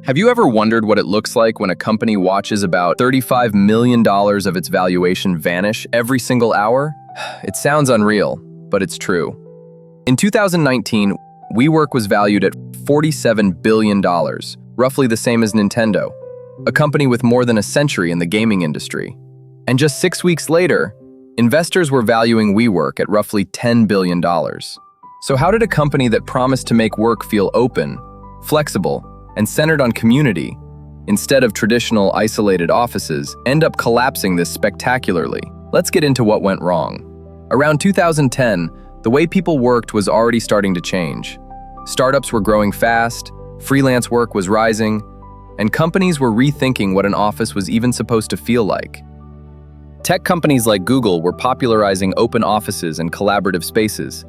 Have you ever wondered what it looks like when a company watches about $35 million of its valuation vanish every single hour? It sounds unreal, but it's true. In 2019, WeWork was valued at $47 billion, roughly the same as Nintendo, a company with more than a century in the gaming industry. And just 6 weeks later, investors were valuing WeWork at roughly $10 billion. So how did a company that promised to make work feel open, flexible, and centered on community, instead of traditional isolated offices, end up collapsing this spectacularly? Let's get into what went wrong. Around 2010, the way people worked was already starting to change. Startups were growing fast, freelance work was rising, and companies were rethinking what an office was even supposed to feel like. Tech companies like Google were popularizing open offices and collaborative spaces,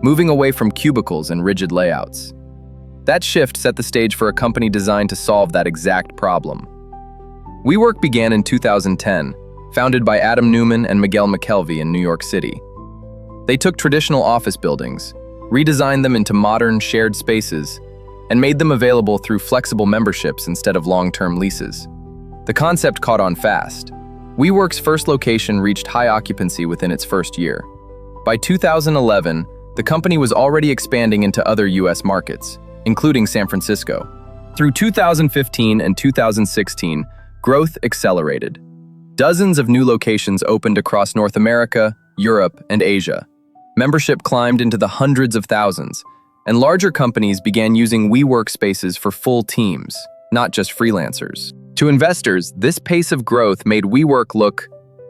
moving away from cubicles and rigid layouts. That shift set the stage for a company designed to solve that exact problem. WeWork began in 2010, founded by Adam Neumann and Miguel McKelvey in New York City. They took traditional office buildings, redesigned them into modern shared spaces, and made them available through flexible memberships instead of long-term leases. The concept caught on fast. WeWork's first location reached high occupancy within its first year. By 2011, the company was already expanding into other US markets, including San Francisco. Through 2015 and 2016, growth accelerated. Dozens of new locations opened across North America, Europe, and Asia. Membership climbed into the hundreds of thousands, and larger companies began using WeWork spaces for full teams, not just freelancers. To investors, this pace of growth made WeWork look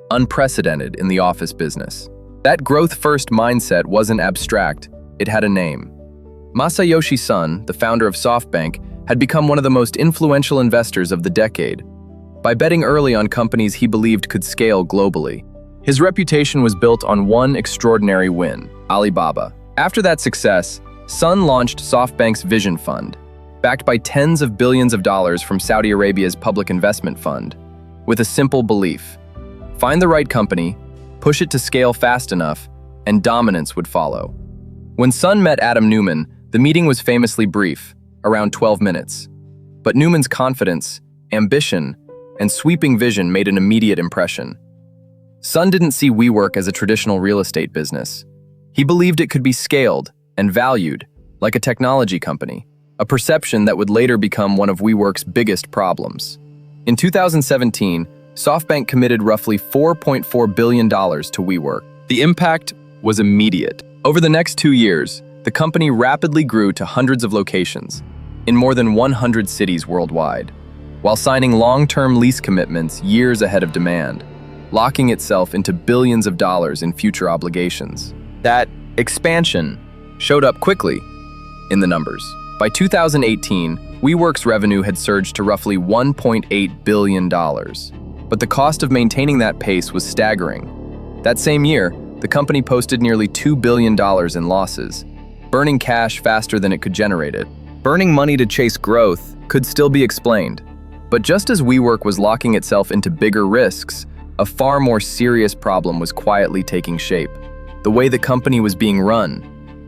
unprecedented in the office business. That growth-first mindset wasn't abstract, it had a name. Masayoshi Son, the founder of SoftBank, had become one of the most influential investors of the decade by betting early on companies he believed could scale globally. His reputation was built on one extraordinary win, Alibaba. After that success, Son launched SoftBank's Vision Fund, backed by tens of billions of dollars from Saudi Arabia's public investment fund, with a simple belief: find the right company, push it to scale fast enough, and dominance would follow. When Son met Adam Neumann, the meeting was famously brief, around 12 minutes. But Neumann's confidence, ambition, and sweeping vision made an immediate impression. Son didn't see WeWork as a traditional real estate business. He believed it could be scaled and valued like a technology company, a perception that would later become one of WeWork's biggest problems. In 2017, SoftBank committed roughly $4.4 billion to WeWork. The impact was immediate. Over the next 2 years, the company rapidly grew to hundreds of locations in more than 100 cities worldwide, while signing long-term lease commitments years ahead of demand, locking itself into billions of dollars in future obligations. That expansion showed up quickly in the numbers. By 2018, WeWork's revenue had surged to roughly $1.8 billion, but the cost of maintaining that pace was staggering. That same year, the company posted nearly $2 billion in losses, burning cash faster than it could generate it. Burning money to chase growth could still be explained, but just as WeWork was locking itself into bigger risks, a far more serious problem was quietly taking shape: the way the company was being run,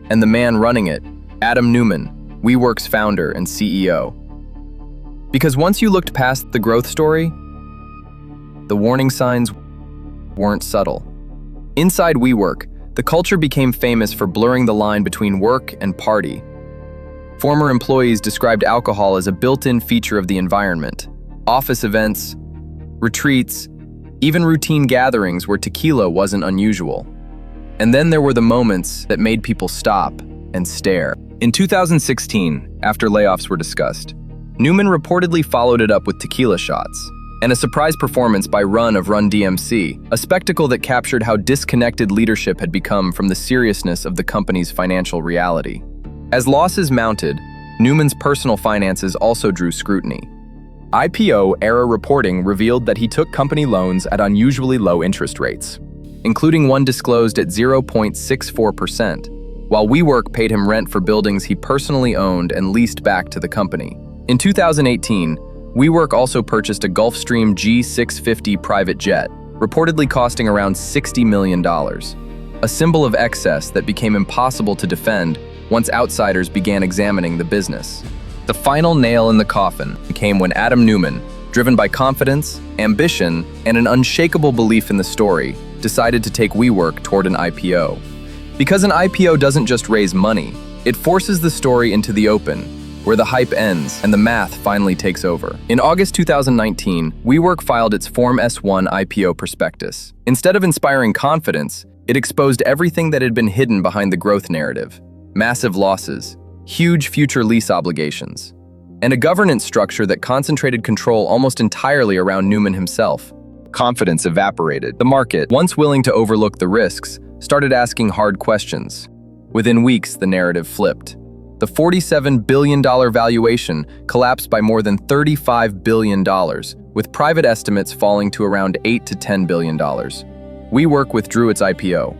and the man running it, Adam Neumann, WeWork's founder and CEO. Because once you looked past the growth story, the warning signs weren't subtle. Inside WeWork, the culture became famous for blurring the line between work and party. Former employees described alcohol as a built-in feature of the environment. Office events, retreats, even routine gatherings where tequila wasn't unusual. And then there were the moments that made people stop and stare. In 2016, after layoffs were discussed, Neumann reportedly followed it up with tequila shots and a surprise performance by Run of Run DMC, a spectacle that captured how disconnected leadership had become from the seriousness of the company's financial reality. As losses mounted, Neumann's personal finances also drew scrutiny. IPO-era reporting revealed that he took company loans at unusually low interest rates, including one disclosed at 0.64%, while WeWork paid him rent for buildings he personally owned and leased back to the company. In 2018, WeWork also purchased a Gulfstream G650 private jet, reportedly costing around $60 million, a symbol of excess that became impossible to defend once outsiders began examining the business. The final nail in the coffin came when Adam Neumann, driven by confidence, ambition, and an unshakable belief in the story, decided to take WeWork toward an IPO. Because an IPO doesn't just raise money, it forces the story into the open, where the hype ends and the math finally takes over. In August 2019, WeWork filed its Form S-1 IPO prospectus. Instead of inspiring confidence, it exposed everything that had been hidden behind the growth narrative: massive losses, huge future lease obligations, and a governance structure that concentrated control almost entirely around Neumann himself. Confidence evaporated. The market, once willing to overlook the risks, started asking hard questions. Within weeks, the narrative flipped. The $47 billion valuation collapsed by more than $35 billion, with private estimates falling to around $8 to $10 billion. WeWork withdrew its IPO,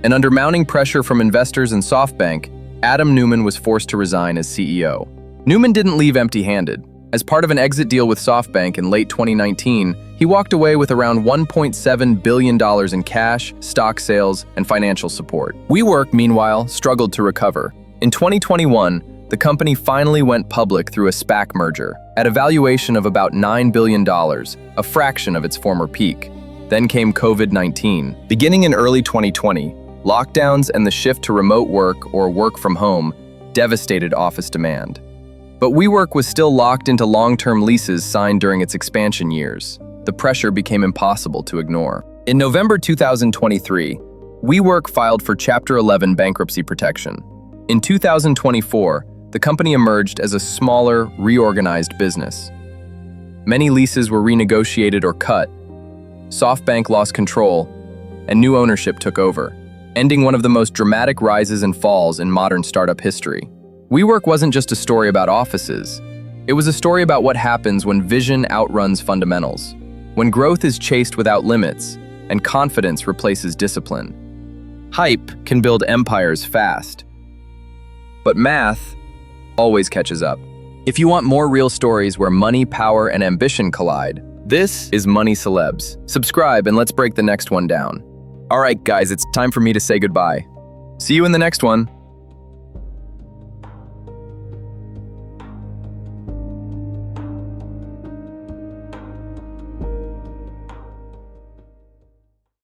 and under mounting pressure from investors and SoftBank, Adam Neumann was forced to resign as CEO. Neumann didn't leave empty-handed. As part of an exit deal with SoftBank in late 2019, he walked away with around $1.7 billion in cash, stock sales, and financial support. WeWork, meanwhile, struggled to recover. In 2021, the company finally went public through a SPAC merger, at a valuation of about $9 billion, a fraction of its former peak. Then came COVID-19. Beginning in early 2020, lockdowns and the shift to remote work or work from home devastated office demand. But WeWork was still locked into long-term leases signed during its expansion years. The pressure became impossible to ignore. In November 2023, WeWork filed for Chapter 11 bankruptcy protection. In 2024, the company emerged as a smaller, reorganized business. Many leases were renegotiated or cut. SoftBank lost control, and new ownership took over, ending one of the most dramatic rises and falls in modern startup history. WeWork wasn't just a story about offices. It was a story about what happens when vision outruns fundamentals, when growth is chased without limits, and confidence replaces discipline. Hype can build empires fast, but math always catches up. If you want more real stories where money, power, and ambition collide, this is Money Celebs. Subscribe and let's break the next one down. All right, guys, it's time for me to say goodbye. See you in the next one.